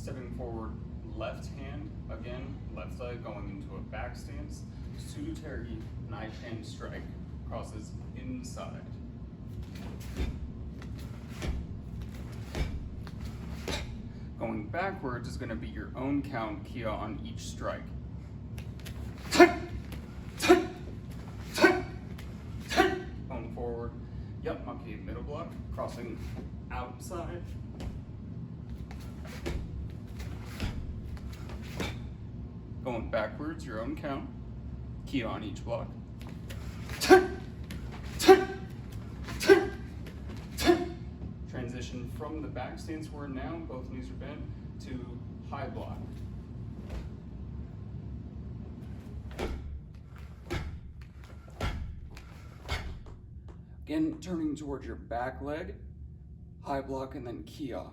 Stepping forward, left hand, again, left leg going into a back stance. Sunyi'sacademy, knife hand strike, crosses inside. Going backwards is going to be your own count, kia on each strike. Going forward, yep, okay, middle block, crossing outside. Going backwards, your own count, kia on each block. Transition from the back stance we're in now, both knees are bent, to high block. Again, turning towards your back leg, high block, and then kia.